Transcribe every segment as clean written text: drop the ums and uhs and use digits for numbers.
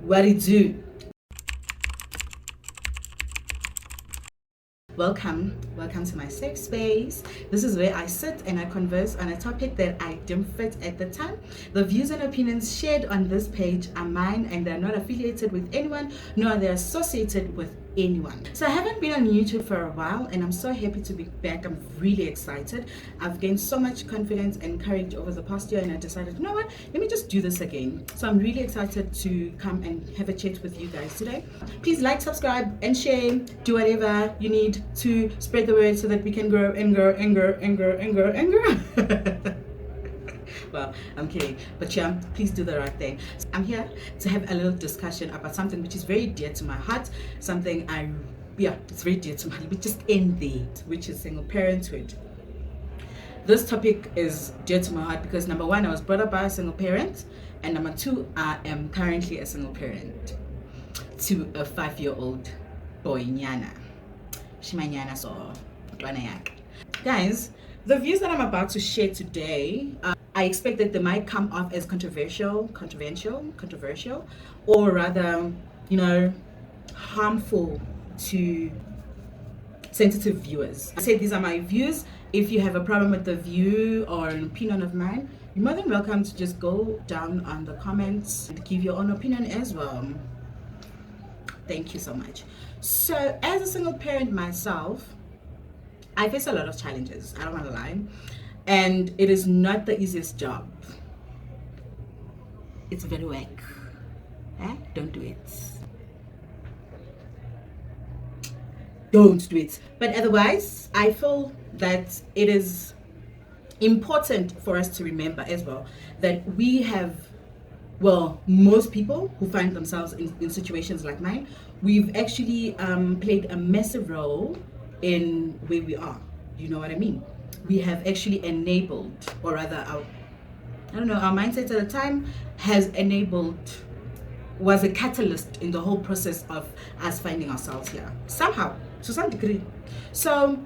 What it do? Welcome to my safe space. This is where I sit and I converse on a topic that I deem fit at the time. The views and opinions shared on this page are mine and they're not affiliated with anyone, nor are they associated with anyone. So I haven't been on YouTube for a while and I'm so happy to be back. I'm really excited. I've gained so much confidence and courage over the past year and I decided, you know what, let me just do this again. So I'm really excited to come and have a chat with you guys today. Please like, subscribe and share. Do whatever you need to spread the word so that we can grow and grow and grow and grow and grow and grow. Well, I'm kidding, but yeah, please do the right thing. I'm here to have a little discussion about something which is very dear to my heart, something it's very dear to my heart. We just end there, which is single parenthood. This topic is dear to my heart because number one, I was brought up by a single parent, and number two, I am currently a single parent to a 5-year-old boy, Nyana. Shimanyana so guys, the views that I'm about to share today, I expect that they might come off as controversial, or rather, harmful to sensitive viewers. I say these are my views. If you have a problem with the view or an opinion of mine, you're more than welcome to just go down on the comments and give your own opinion as well. Thank you so much. So as a single parent myself, I face a lot of challenges, I don't want to lie, and it is not the easiest job. It's very work. Don't do it. Don't do it. But otherwise, I feel that it is important for us to remember as well that we have, most people who find themselves in situations like mine, we've actually played a massive role in where we are. You know what I mean? We have actually enabled, or rather our mindset at the time was a catalyst in the whole process of us finding ourselves here somehow, to some degree. So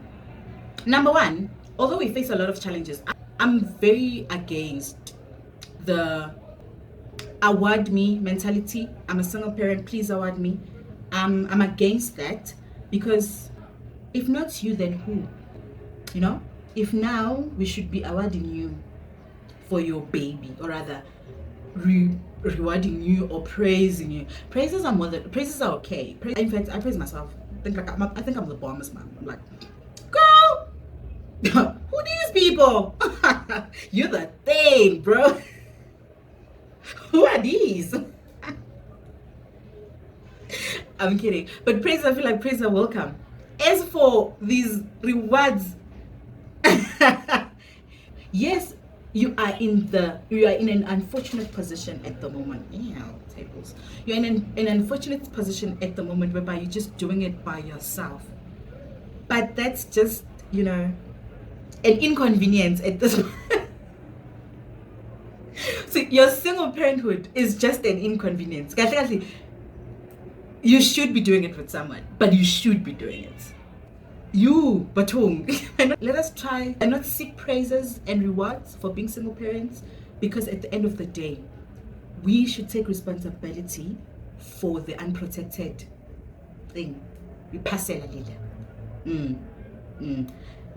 number one, although we face a lot of challenges, I'm very against the award me mentality. I'm a single parent, please award me. I'm against that, because if not you, then who? If now we should be awarding you for your baby, or rather rewarding you or praising you. Praises are okay. In fact, I praise myself. I think I'm the bombest man. I'm like, girl, who these people? You're the thing, bro. Who are these? I'm kidding. But praise, I feel like praise are welcome. As for these rewards, yes, you are in an unfortunate position at the moment. Tables. You're in an unfortunate position at the moment whereby you're just doing it by yourself. But that's just, an inconvenience at this point. So your single parenthood is just an inconvenience. You should be doing it with someone, but you should be doing it. You, but whom? Let us try and not seek praises and rewards for being single parents, because at the end of the day, we should take responsibility for the unprotected thing. We pass it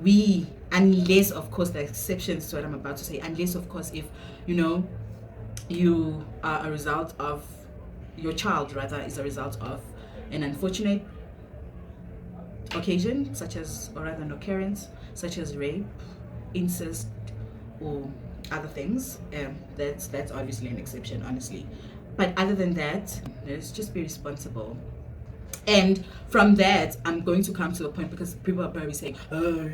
We, unless of course the exceptions to what I'm about to say, unless of course if you are a result of, your child rather is a result of an unfortunate occasion, such as, or rather an occurrence such as rape, incest, or other things. That's obviously an exception, honestly. But other than that, let's just be responsible. And from that, I'm going to come to a point, because people are probably saying, oh,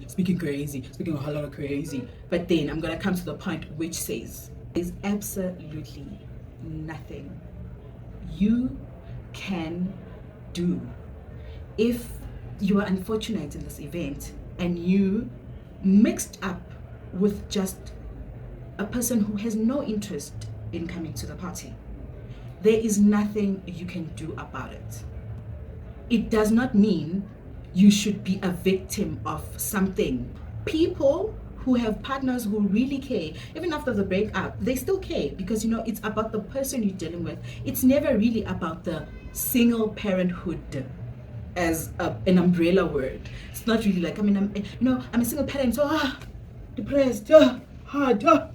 speaking a whole lot of crazy. But then I'm going to come to the point which says, there's absolutely nothing you can do if you are unfortunate in this event and you mixed up with just a person who has no interest in coming to the party. There is nothing you can do about it. It does not mean you should be a victim of something. People who have partners who really care, even after the breakup, they still care, because it's about the person you're dealing with. It's never really about the single parenthood as an umbrella word. It's not really like, I'm a single parent, so depressed, hard. No.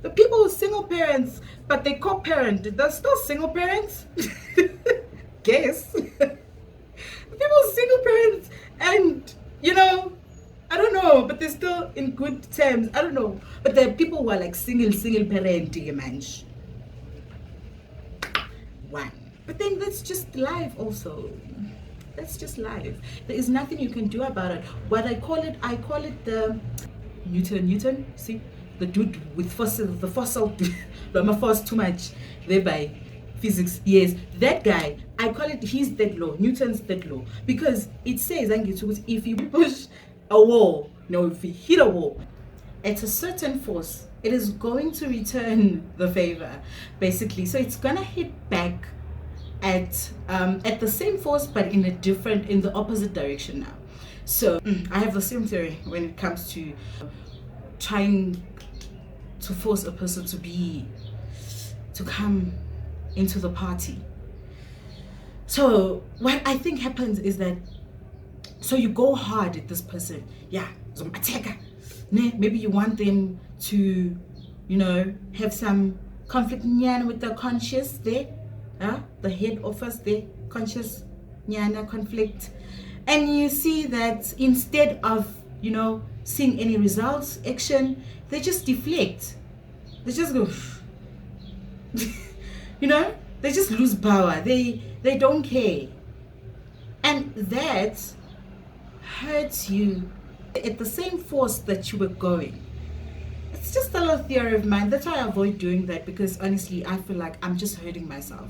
The people with single parents, but they co-parent, they're still single parents. Guess. The people with single parents, and I don't know, but they're still in good terms. I don't know. But there are people who are like single parenting, man. One. But then that's just life also. That's just life. There is nothing you can do about it. What I call it the Newton. See? The dude with the fossil, I'm a force too much, thereby physics. Yes, that guy, I call it his third law, Newton's third law, because it says, if you push a wall, if you hit a wall, at a certain force, it is going to return the favor, basically. So it's gonna hit back at the same force, but in the opposite direction now. So I have the same theory when it comes to trying to force a person to come into the party. So what I think happens is that, so you go hard at this person, maybe you want them to have some conflict with the conscious there, the head office there, conscious conflict, and you see that instead of seeing any results, action, they just deflect. They just go, they just lose power. They don't care. And that hurts you at the same force that you were going. It's just a little theory of mine. That's why I avoid doing that, because honestly, I feel like I'm just hurting myself.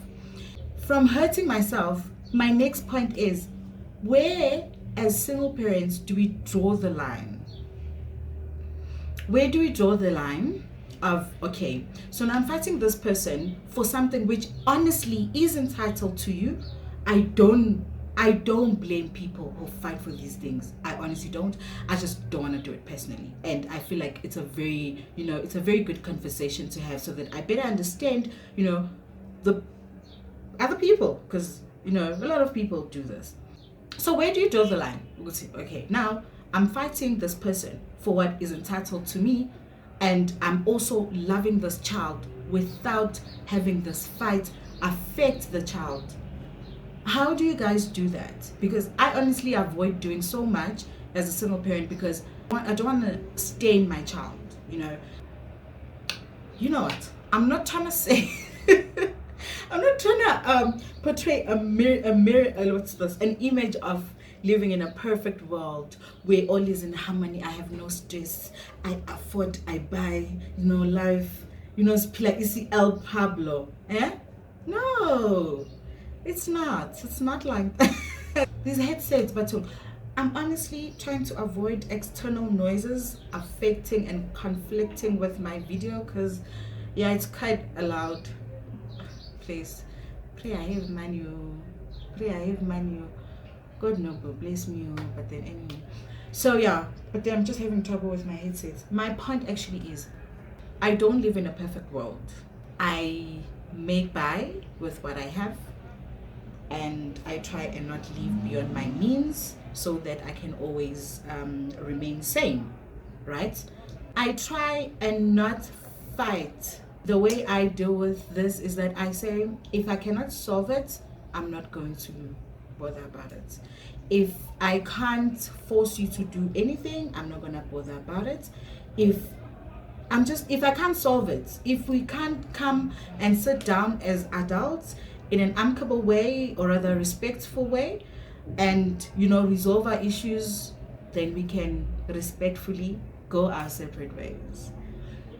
From hurting myself, my next point is, where as single parents do we draw the line? Where do we draw the line of, okay, so now I'm fighting this person for something which honestly is entitled to you. I don't blame people who fight for these things. I honestly don't. I just don't want to do it personally. And I feel like it's a very, it's a very good conversation to have, so that I better understand, the other people, because, a lot of people do this. So where do you draw the line? We'll see. Okay, now I'm fighting this person for what is entitled to me, and I'm also loving this child without having this fight affect the child. How do you guys do that? Because I honestly avoid doing so much as a single parent, because I don't want to stain my child, You know what? I'm not trying to say I'm not trying to portray an image of living in a perfect world where all is in harmony. I have no stress. I afford, I buy, life, like you see El Pablo. No, it's not. It's not like that. These headsets, but I'm honestly trying to avoid external noises affecting and conflicting with my video, because it's quite loud. Please, pray I have manual. God no, but bless me, but then anyway. So but then I'm just having trouble with my headsets. My point actually is, I don't live in a perfect world. I make by with what I have, and I try and not live beyond my means, so that I can always remain sane, right? I try and not fight. The way I deal with this is that I say, if I cannot solve it, I'm not going to bother about it. If I can't force you to do anything, I'm not gonna bother about it. If I can't solve it, if we can't come and sit down as adults in an amicable way, or rather respectful way, and resolve our issues, then we can respectfully go our separate ways.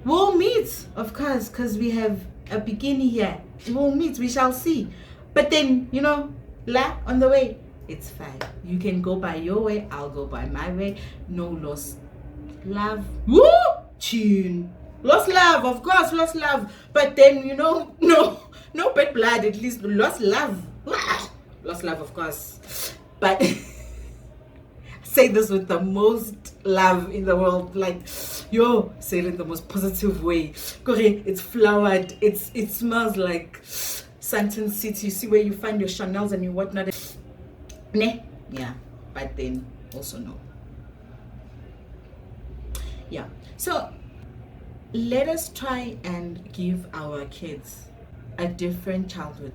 We'll meet, of course, because we have a bikini here. We'll meet, we shall see. But then, on the way, it's fine. You can go by your way, I'll go by my way. No lost love. Woo! Tune. Lost love, of course, lost love. But then, no bad blood, at least lost love. Lost love, of course. But say this with the most love in the world, like, yo, say it in the most positive way. It's flowered, it smells like Santon City. You see where you find your Chanels and your whatnot. Ne? Yeah, but then also no. Yeah, so let us try and give our kids a different childhood,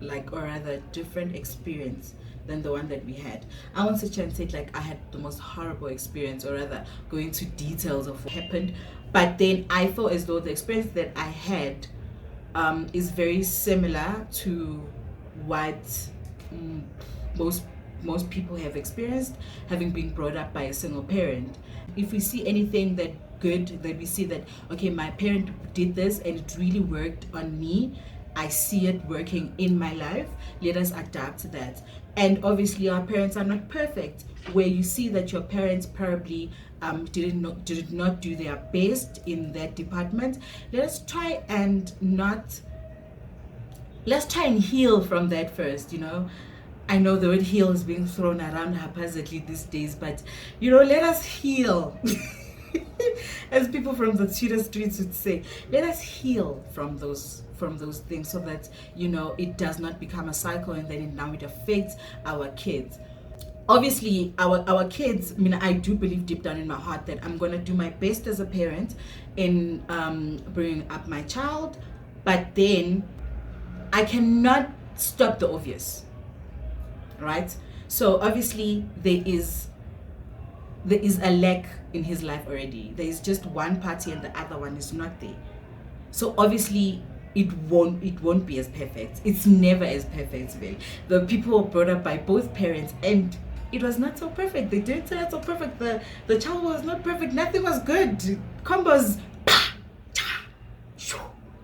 like, or rather different experience than the one that we had. I won't sit here and say like I had the most horrible experience, or rather go into details of what happened, but then I feel as though the experience that I had is very similar to what most people have experienced, having been brought up by a single parent. If we see anything that good, that we see that, okay, my parent did this and it really worked on me, I see it working in my life, let us adapt to that. And obviously our parents are not perfect, where you see that your parents probably did not do their best in that department. Let's try and heal from that first, you know. I know the word heal is being thrown around haphazardly these days, but you know, let us heal. As people from the Tudor streets would say, let us heal from those things, so that, you know, it does not become a cycle and then now it affects our kids. Obviously our kids, I mean, I do believe deep down in my heart that I'm going to do my best as a parent in bringing up my child, but then I cannot stop the obvious, right? So obviously there is a lack in his life already. There is just one party and the other one is not there. So obviously it won't be as perfect. It's never as perfect, really. The people were brought up by both parents and it was not so perfect. They didn't turn out so perfect. The child was not perfect. Nothing was good. Combos,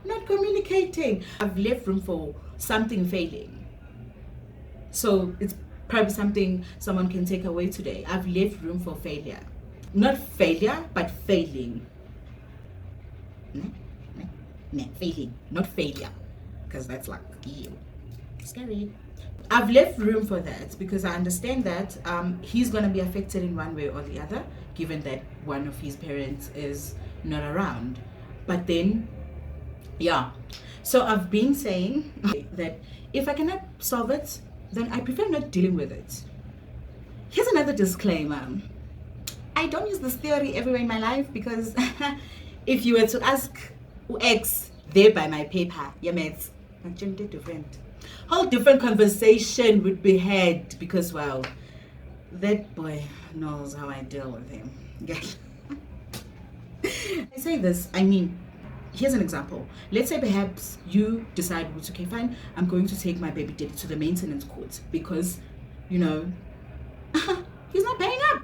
not communicating. I've left room for something failing. So it's probably something someone can take away today. I've left room for failure. Not failure, but failing. Failing, not failure. Because that's like, ew, scary. I've left room for that because I understand that he's going to be affected in one way or the other, given that one of his parents is not around. But then, yeah. So I've been saying that if I cannot solve it, then I prefer not dealing with it. Here's another disclaimer. I don't use this theory everywhere in my life, because if you were to ask X there by my paper, yeah, mates, whole different conversation would be had, because, well, that boy knows how I deal with him. I say this, I mean, here's an example. Let's say perhaps you decide, okay, fine, I'm going to take my baby daddy to the maintenance court because, you know, he's not paying up.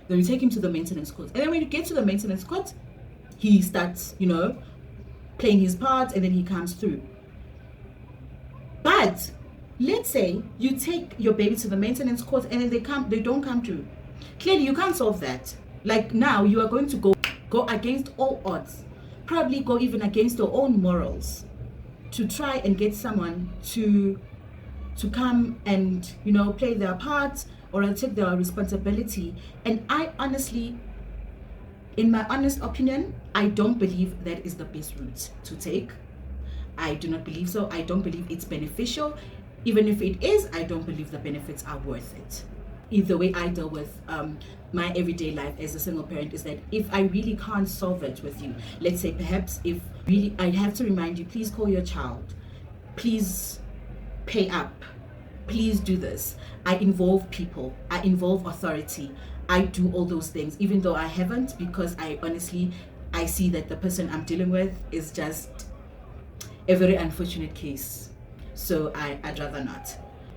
Then you take him to the maintenance court. And then when you get to the maintenance court, he starts, you know, playing his part, and then he comes through. But let's say you take your baby to the maintenance court and then they don't come through. Clearly you can't solve that. Like, now you are going to go against all odds, probably go even against your own morals, to try and get someone to come and, you know, play their part or take their responsibility. And I honestly, in my honest opinion, I don't believe that is the best route to take. I do not believe so. I don't believe it's beneficial. Even if it is, I don't believe the benefits are worth it. The way I deal with my everyday life as a single parent is that if I really can't solve it with you, let's say perhaps if really I have to remind you, please call your child, please pay up, please do this. I involve people, I involve authority, I do all those things, even though I haven't, because I see that the person I'm dealing with is just a very unfortunate case. So I'd rather not.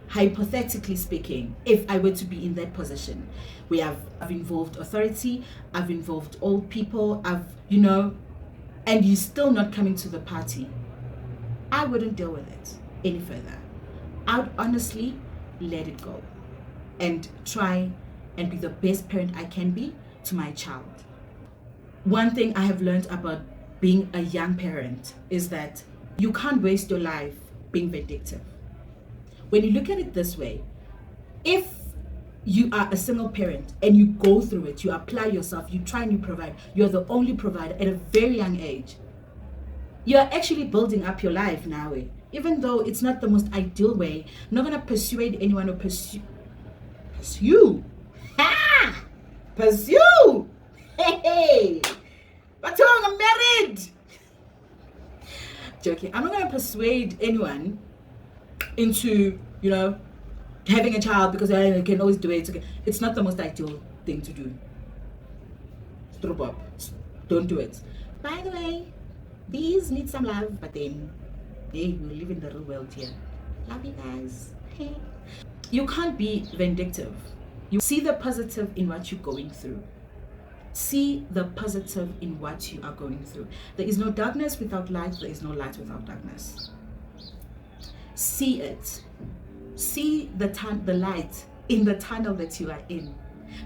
Hypothetically speaking, if I were to be in that position, I've involved authority, I've involved old people, you know, and you're still not coming to the party, I wouldn't deal with it any further. I'd honestly let it go and try and be the best parent I can be to my child. One thing I have learned about being a young parent is that you can't waste your life being vindictive. When you look at it this way, if you are a single parent and you go through it, you apply yourself, you try and you provide, you're the only provider at a very young age, you're actually building up your life now. Even though it's not the most ideal way, I'm not going to persuade anyone to pursue. Ha! Pursue! Hey! But I'm married! Joking. I'm not going to persuade anyone into, having a child because I can always do it. It's okay. It's not the most ideal thing to do. Stop up. Don't do it. By the way, these need some love, but then, hey, we live in the real world here. Love you guys. Hey. You can't be vindictive. You see the positive in what you're going through. See the positive in what you are going through. There is no darkness without light. There is no light without darkness. See it. See the light in the tunnel that you are in.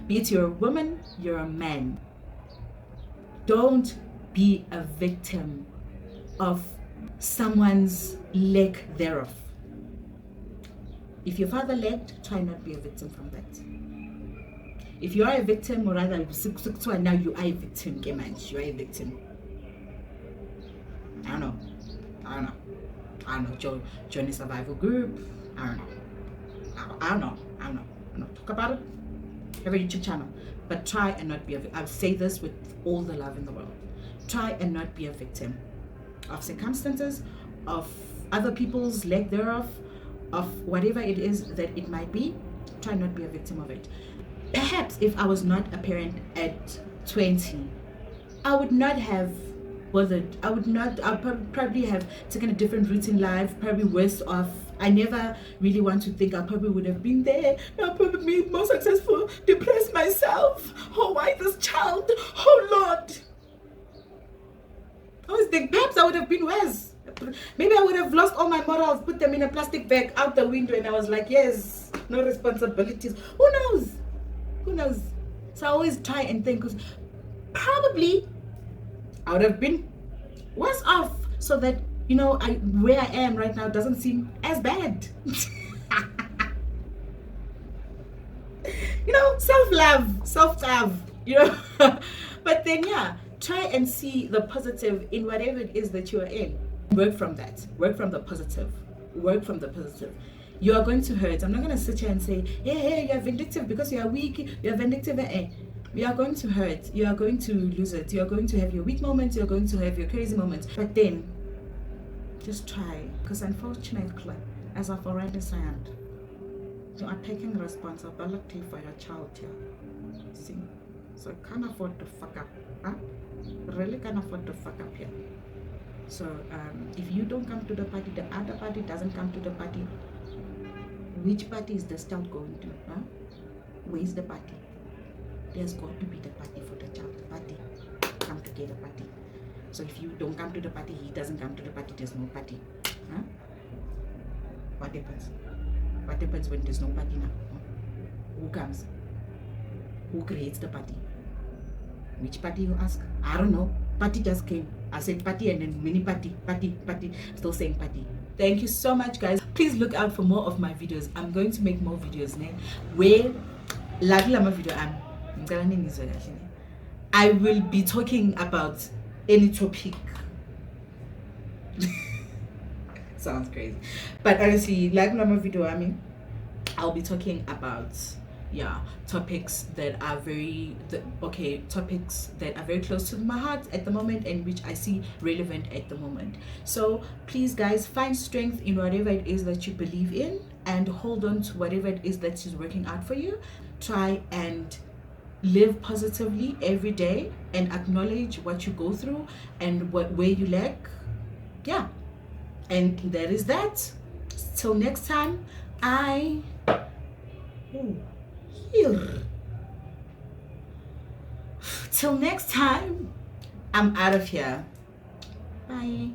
Be it you're a woman, you're a man. Don't be a victim of someone's lack thereof. If your father lacked, try not be a victim from that. If you are a victim, or rather now you are a victim, you are a victim. I don't know. Join a survival group. I don't know. Talk about it. Have a YouTube channel. But try and not be I'll say this with all the love in the world. Try and not be a victim of circumstances, of other people's lack thereof, of whatever it is that it might be. Try not be a victim of it. Perhaps if I was not a parent at 20, I would not have bothered. I'd probably have taken a different route in life, probably worse off. I never really want to think I probably would have been there. I'll probably be more successful, depressed myself. Oh, why this child? Oh, Lord. I always think perhaps I would have been worse. Maybe I would have lost all my morals, put them in a plastic bag out the window, and I was like, yes, no responsibilities. Who knows? So I always try and think, because probably I would have been worse off, so that where I am right now doesn't seem as bad. self-love, But then try and see the positive in whatever it is that you are in. Work from that. Work from the positive. You are going to hurt. I'm not going to sit here and say, hey, you're vindictive because you are weak. You're vindictive. You are going to hurt. You are going to lose it. You are going to have your weak moments. You're going to have your crazy moments. But then, just try. Because unfortunately, as I've already said, you are taking responsibility for your child here. See? So you can't afford to fuck up. Huh? Really can't afford to fuck up here. So if you don't come to the party, the other party doesn't come to the party. Which party is the child going to? Huh? Where's the party? There's got to be the party for the child. The party. Come together party. So if you don't come to the party, he doesn't come to the party, there's no party. Huh? What happens? What happens when there's no party now? Huh? Who comes? Who creates the party? Which party, you ask? I don't know. Party just came. I said party and then mini party. Still saying party. Thank you so much, guys. Please look out for more of my videos. I'm going to make more videos now. Where video I will be talking about any topic. Sounds crazy. But honestly, video, I'll be talking about topics that are topics that are very close to my heart at the moment and which I see relevant at the moment. So please, guys, find strength in whatever it is that you believe in and hold on to whatever it is that is working out for you. Try and live positively every day and acknowledge what you go through and where you lack. And that is that. Till next time, till next time, I'm out of here. Bye.